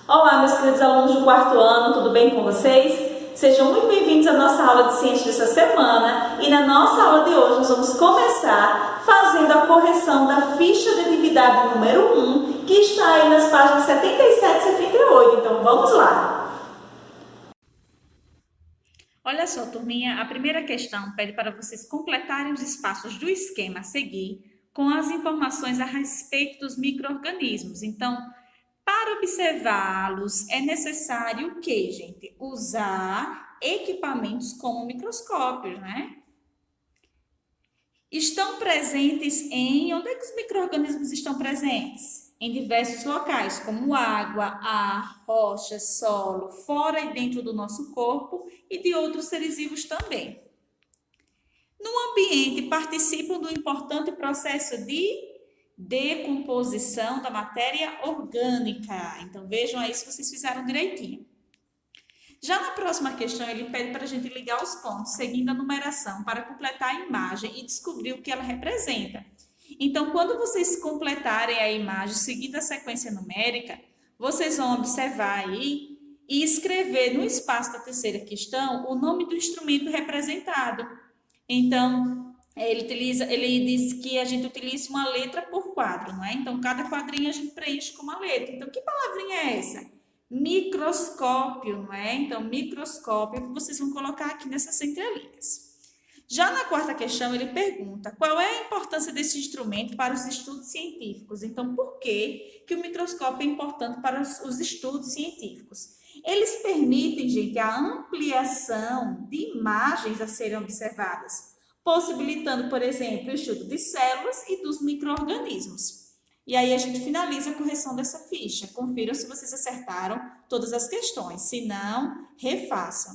Olá, meus queridos alunos do quarto ano, tudo bem com vocês? Sejam muito bem-vindos à nossa aula de ciência dessa semana e na nossa aula de hoje nós vamos começar fazendo a correção da ficha de atividade número 1, que está aí nas páginas 77 e 78, então vamos lá! Olha só, turminha, a primeira questão pede para vocês completarem os espaços do esquema a seguir com as informações a respeito dos micro-organismos. Então, para observá-los, é necessário o quê, gente? Usar equipamentos como microscópios, né? Estão presentes em... Onde é que os micro-organismos estão presentes? Em diversos locais, como água, ar, rocha, solo, fora e dentro do nosso corpo e de outros seres vivos também. No ambiente, participam do importante processo de decomposição da matéria orgânica. Então, vejam aí se vocês fizeram direitinho. Já na próxima questão, ele pede para a gente ligar os pontos, seguindo a numeração, para completar a imagem e descobrir o que ela representa. Então, quando vocês completarem a imagem, seguindo a sequência numérica, vocês vão observar aí e escrever no espaço da terceira questão o nome do instrumento representado. Então, ele diz que a gente utiliza uma letra por quadro, não é? Então, cada quadrinho a gente preenche com uma letra. Então, que palavrinha é essa? Microscópio, não é? Então, microscópio que vocês vão colocar aqui nessas entrelinhas. Já na quarta questão, ele pergunta qual é a importância desse instrumento para os estudos científicos. Então, por que o microscópio é importante para os estudos científicos? Eles permitem, gente, a ampliação de imagens a serem observadas, possibilitando, por exemplo, o estudo de células e dos micro-organismos. E aí a gente finaliza a correção dessa ficha. Confiram se vocês acertaram todas as questões. Se não, refaçam.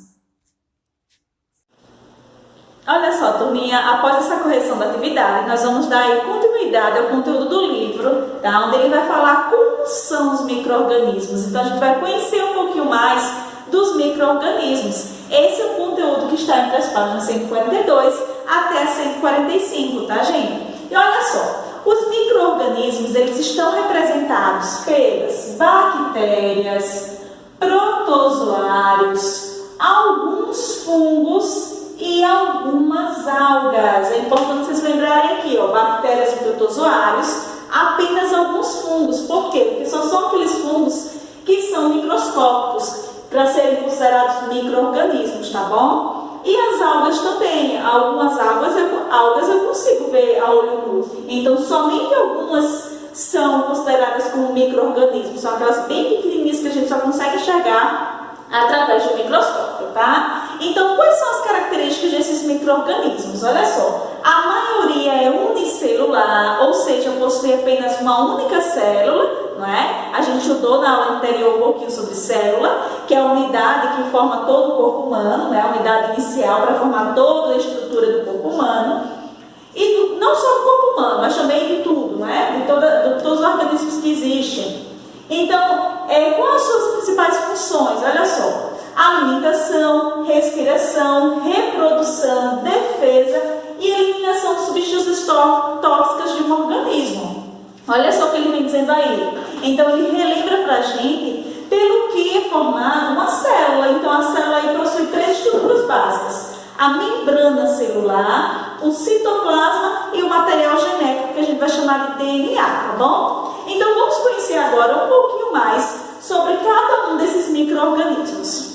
Olha só, turminha, após essa correção da atividade, nós vamos dar aí continuidade ao conteúdo do livro, tá? Onde ele vai falar como são os micro-organismos. Então, a gente vai conhecer um pouquinho mais dos micro-organismos. Esse é o conteúdo que está entre as páginas 142 até 145, tá, gente? E olha só, os micro-organismos, eles estão representados pelas bactérias, protozoários, alguns fungos e algumas algas. É importante vocês lembrarem aqui, ó, bactérias e protozoários, apenas alguns fungos. Por quê? Porque são aqueles fungos que são microscópicos para serem considerados micro-organismos, tá bom? E as algas também. Algumas algas eu consigo ver a olho nu. Então, somente algumas são consideradas como micro-organismos. São aquelas bem pequenininhas que a gente só consegue enxergar através do microscópio, tá? Então, quais são as características desses micro-organismos? Olha só, a maioria é unicelular, ou seja, possui apenas uma única célula, não é? A gente estudou na aula anterior um pouquinho sobre célula, que é a unidade que forma todo o corpo humano, né? A unidade inicial para formar toda a estrutura do corpo humano. E não só do corpo humano, mas também de tudo, não é? De todos os organismos que existem. Então, quais são as suas principais funções? Olha só, alimentação, respiração, reprodução, defesa e eliminação de substâncias tóxicas de um organismo. Olha só o que ele vem dizendo aí. Então, ele relembra para a gente pelo que é formada uma célula. Então, a célula aí possui 3 estruturas básicas: a membrana celular, o citoplasma e o material genético, que a gente vai chamar de DNA, tá bom? Então, vamos conhecer agora um pouquinho mais sobre cada um desses micro-organismos.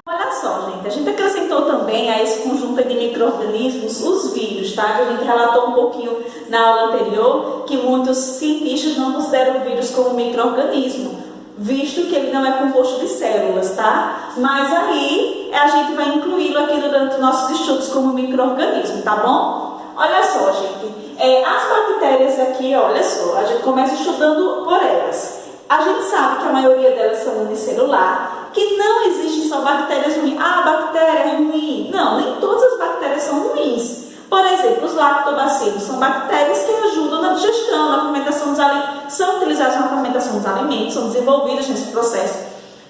Olha só, gente, a gente acrescentou também a esse conjunto de micro-organismos os vírus, tá? Que a gente relatou um pouquinho na aula anterior, que muitos cientistas não consideram o vírus como micro-organismo, visto que ele não é composto de células, tá? Mas aí a gente vai incluí-lo aqui durante os nossos estudos como micro-organismo, tá bom? Olha só, gente, as bactérias aqui, olha só, a gente começa estudando por elas. A gente sabe que a maioria delas são unicelular, que não existem só bactérias ruins. Ah, a bactéria é ruim. Não, nem todas as bactérias são ruins. Por exemplo, os lactobacilos são bactérias que ajudam na digestão, na fermentação dos alimentos, são utilizadas na fermentação dos alimentos, são desenvolvidas nesse processo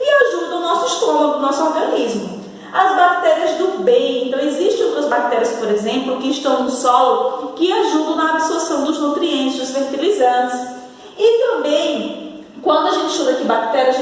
e ajudam o nosso estômago, o nosso organismo. As bactérias do bem, então existem outras bactérias, por exemplo, que estão no solo, que ajudam na absorção dos nutrientes, dos fertilizantes. E também, quando a gente estuda aqui bactérias, a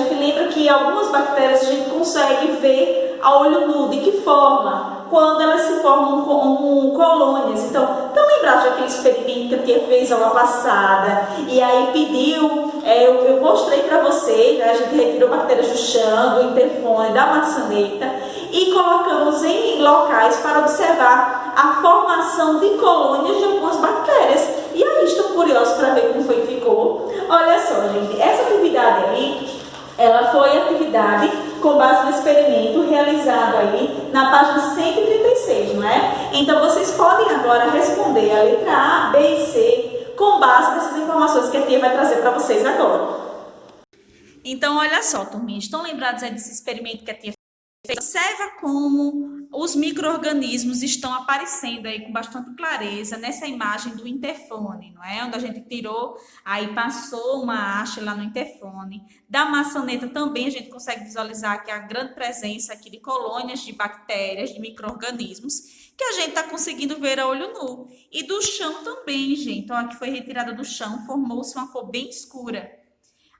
que algumas bactérias a gente consegue ver a olho nu. De que forma? Quando elas se formam como colônias. Então, lembrados daquele experimento que a tia fez aula passada e aí pediu, eu mostrei para vocês, né? A gente retirou bactérias do chão, do interfone, da maçaneta e colocamos em locais para observar a formação de colônias de algumas bactérias. E aí, estão curiosos para ver como foi que ficou? Olha só, gente, essa atividade aí, ela foi atividade com base no experimento realizado aí na página 136, não é? Então, vocês podem agora responder a letra A, B e C com base nessas informações que a tia vai trazer para vocês agora. Então, olha só, turminha, estão lembrados aí desse experimento que a tia fez? Observa como os micro-organismos estão aparecendo aí com bastante clareza nessa imagem do interfone, não é? Onde a gente tirou, aí passou uma haste lá no interfone. Da maçaneta também a gente consegue visualizar aqui a grande presença aqui de colônias de bactérias, de micro-organismos, que a gente está conseguindo ver a olho nu. E do chão também, gente. Então, aqui foi retirada do chão, formou-se uma cor bem escura.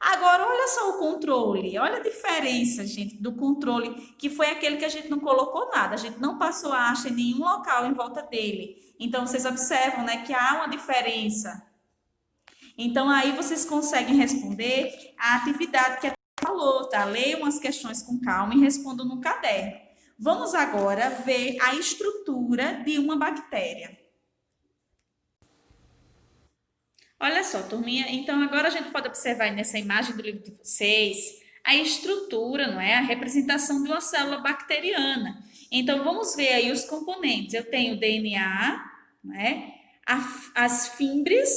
Agora, olha só o controle, olha a diferença, gente, do controle, que foi aquele que a gente não colocou nada, a gente não passou a haste em nenhum local em volta dele. Então, vocês observam, né, que há uma diferença. Então, aí vocês conseguem responder a atividade que a gente falou, tá? Leiam as questões com calma e respondam no caderno. Vamos agora ver a estrutura de uma bactéria. Olha só, turminha, então agora a gente pode observar nessa imagem do livro de vocês a estrutura, não é? A representação de uma célula bacteriana. Então, vamos ver aí os componentes. Eu tenho o DNA, não é? As fímbrias,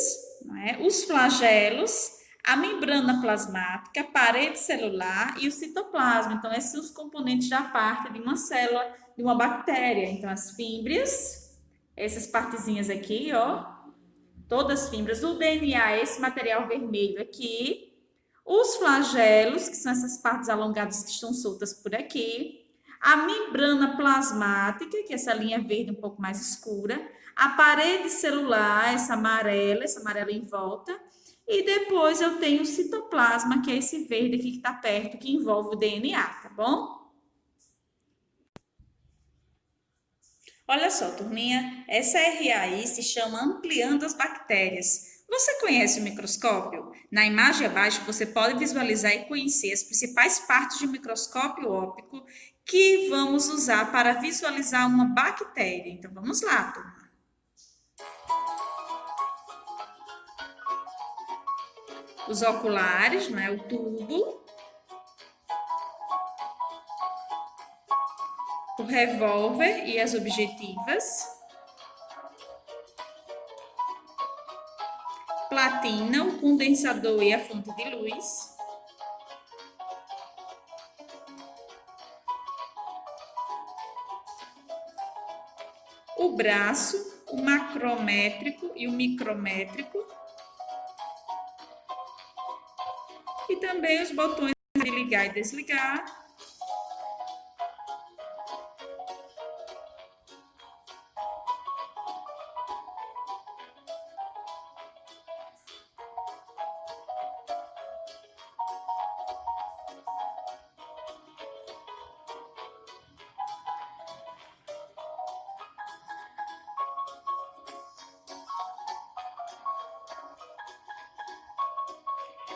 não é? Os flagelos, a membrana plasmática, a parede celular e o citoplasma. Então, esses são os componentes da parte de uma célula, de uma bactéria. Então, as fímbrias, essas partezinhas aqui, ó. Todas as fibras, o DNA, esse material vermelho aqui, os flagelos, que são essas partes alongadas que estão soltas por aqui, a membrana plasmática, que é essa linha verde um pouco mais escura, a parede celular, essa amarela em volta, e depois eu tenho o citoplasma, que é esse verde aqui que está perto, que envolve o DNA, tá bom? Olha só, turminha, essa RAI se chama Ampliando as Bactérias. Você conhece o microscópio? Na imagem abaixo você pode visualizar e conhecer as principais partes de microscópio óptico que vamos usar para visualizar uma bactéria. Então vamos lá, turma. Os oculares, não é? O tubo. O revólver e as objetivas, platina, o condensador e a fonte de luz, o braço, o macrométrico e o micrométrico, e também os botões de ligar e desligar.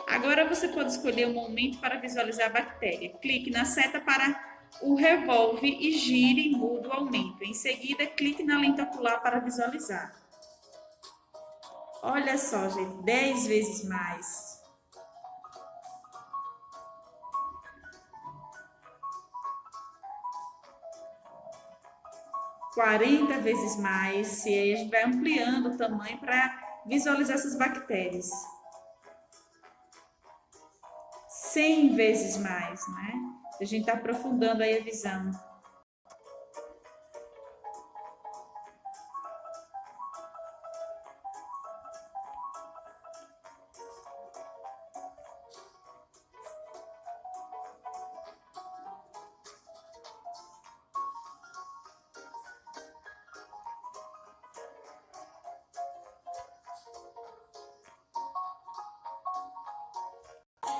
Agora você pode escolher um momento para visualizar a bactéria. Clique na seta para o revólver e gire e mude o aumento. Em seguida, clique na lente ocular para visualizar. Olha só, gente, 10 vezes mais. Quarenta vezes mais. E aí a gente vai ampliando o tamanho para visualizar essas bactérias. 100 vezes mais, né? A gente está aprofundando aí a visão.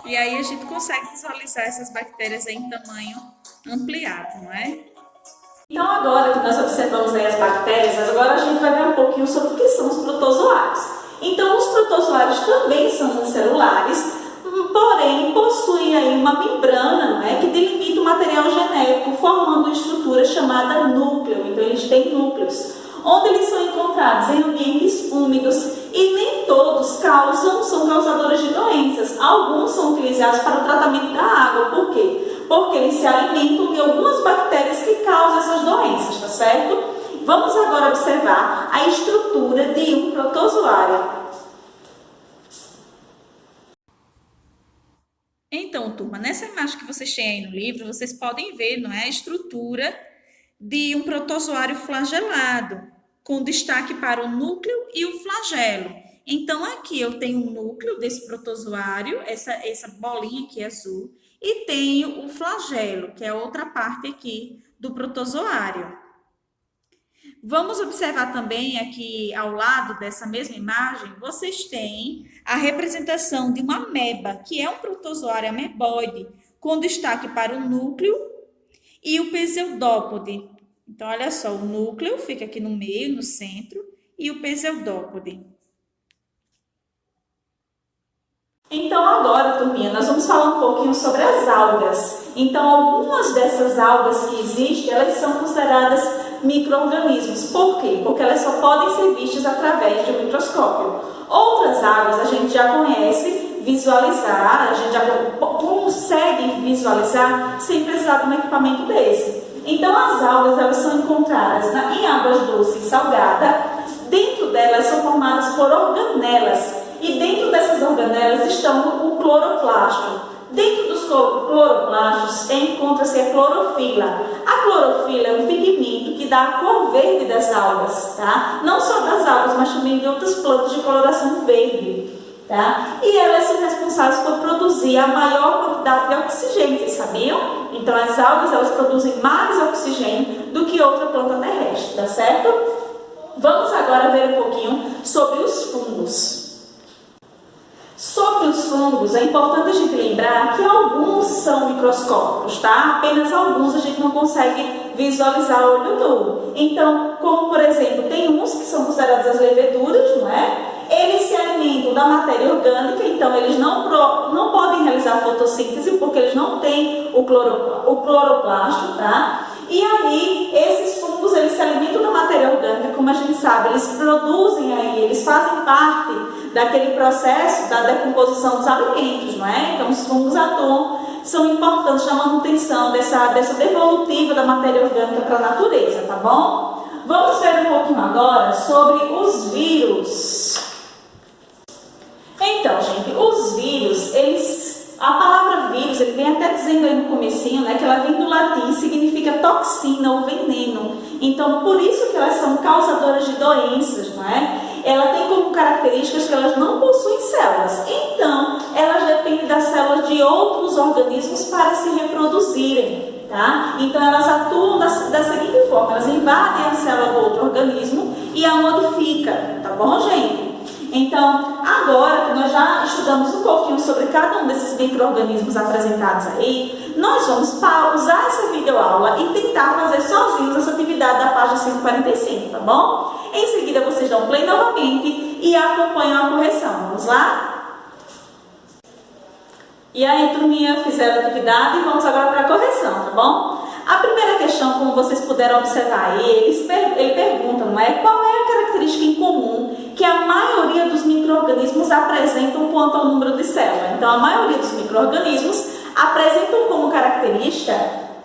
E aí a gente consegue visualizar essas bactérias em tamanho ampliado, não é? Então, agora que nós observamos aí as bactérias, agora a gente vai ver um pouquinho sobre o que são os protozoários. Então, os protozoários também são unicelulares, porém possuem aí uma membrana, não é, que delimita o material genético, formando uma estrutura chamada núcleo. Então, eles têm núcleos, onde eles são encontrados em ambientes úmidos e nem todos são causadores de doenças. Alguns são utilizados para o tratamento da água. Por quê? Porque eles se alimentam de algumas bactérias que causam essas doenças, tá certo? Vamos agora observar a estrutura de um protozoário. Então, turma, nessa imagem que vocês têm aí no livro, vocês podem ver, não é, a estrutura de um protozoário flagelado, com destaque para o núcleo e o flagelo. Então, aqui eu tenho o núcleo desse protozoário, essa bolinha aqui azul, e tenho o flagelo, que é outra parte aqui do protozoário. Vamos observar também aqui ao lado dessa mesma imagem, vocês têm a representação de uma ameba, que é um protozoário ameboide, com destaque para o núcleo e o pseudópode. Então, olha só, o núcleo fica aqui no meio, no centro, e o pseudópode. Então, agora, turminha, nós vamos falar um pouquinho sobre as algas. Então, algumas dessas algas que existem, elas são consideradas micro-organismos. Por quê? Porque elas só podem ser vistas através de um microscópio. Outras algas a gente já conhece, visualizar, a gente já consegue visualizar sem precisar de um equipamento desse. Então, as algas elas são encontradas em águas doces e salgadas. Dentro delas são formadas por organelas. E dentro dessas organelas estão o cloroplasto. Dentro dos cloroplastos encontra-se a clorofila. A clorofila é um pigmento que dá a cor verde das algas, tá? Não só das algas, mas também de outras plantas de coloração verde, tá? E elas são responsáveis por produzir a maior quantidade de oxigênio, vocês sabiam? Então as algas elas produzem mais oxigênio do que outra planta terrestre, tá certo? Vamos agora ver um pouquinho sobre os fungos. Sobre os fungos, é importante a gente lembrar que alguns são microscópicos, tá? Apenas alguns a gente não consegue visualizar a olho nu. Então, como por exemplo, tem uns que são considerados as leveduras, não é? Eles se alimentam da matéria orgânica, então eles não podem realizar fotossíntese porque eles não têm o cloroplasto, tá? E aí, esses fungos, eles se alimentam da matéria orgânica, como a gente sabe, eles produzem aí, eles fazem parte daquele processo da decomposição dos alimentos, não é? Então, os fungos atuam, são importantes na manutenção dessa devolutiva da matéria orgânica para a natureza, tá bom? Vamos ver um pouquinho agora sobre os vírus. Então, gente, os vírus, a palavra vírus, ele vem até dizendo aí no comecinho, né, que ela vem do latim, significa toxina ou veneno. Então, por isso que elas são causadoras de doenças, não é? Ela tem como características que elas não possuem células. Então, elas dependem das células de outros organismos para se reproduzirem, tá? Então, elas atuam da seguinte forma, elas invadem a célula do outro organismo e a modificam, tá bom, gente? Então, agora que nós já estudamos um pouquinho sobre cada um desses micro-organismos apresentados aí, nós vamos usar essa videoaula e tentar fazer sozinhos essa atividade da página 145, tá bom? Em seguida, vocês dão play novamente e acompanham a correção. Vamos lá? E aí, turminha, fizeram a atividade e vamos agora para a correção, tá bom? A primeira questão, como vocês puderam observar aí, ele pergunta, não é? Qual é a característica em comum que a maioria dos micro-organismos apresentam quanto ao número de células? Então, a maioria dos micro-organismos apresentam como característica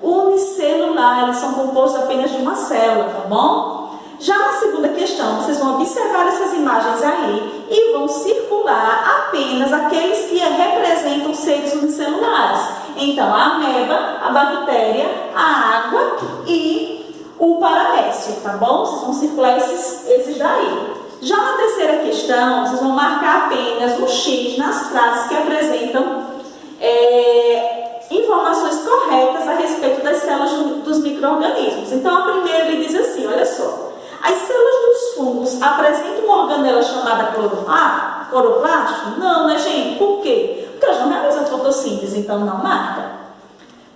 unicelular, eles são compostos apenas de uma célula, tá bom? Já na segunda questão, vocês vão observar essas imagens aí e vão circular apenas aqueles que representam seres unicelulares. Então, a ameba, a bactéria, a água e o paramécio, tá bom? Vocês vão circular esses daí. Já na terceira questão, vocês vão marcar apenas um X nas frases que apresentam informações corretas a respeito das células dos micro-organismos. Então, a primeira ele diz assim, olha só. As células dos fungos apresentam uma organela chamada cloroplasto? Não, né, gente? Por quê? porque elas não realizam fotossíntese, então não marca.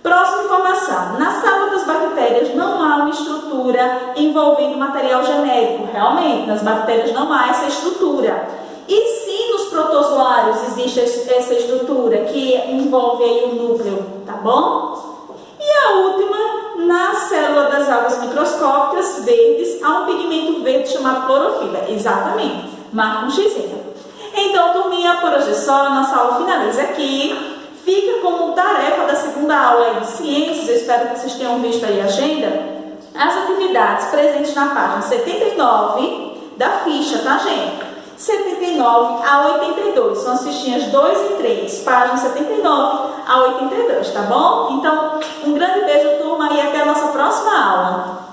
Próxima informação. Na sala das bactérias não há uma estrutura envolvendo material genérico. Realmente, nas bactérias não há essa estrutura. E sim, nos protozoários existe essa estrutura que envolve aí o núcleo, tá bom? E a última, na célula das algas microscópicas verdes, há um pigmento verde chamado clorofila. Exatamente, marca um xizinho. Então, turminha, por hoje é só, a nossa aula finaliza aqui. Fica como tarefa da segunda aula aí de ciências, eu espero que vocês tenham visto aí a agenda, as atividades presentes na página 79 da ficha, tá, gente? 79 a 82, são as fichinhas 2 e 3, página 79 a 82, tá bom? Então, um grande beijo, turma, e até a nossa próxima aula.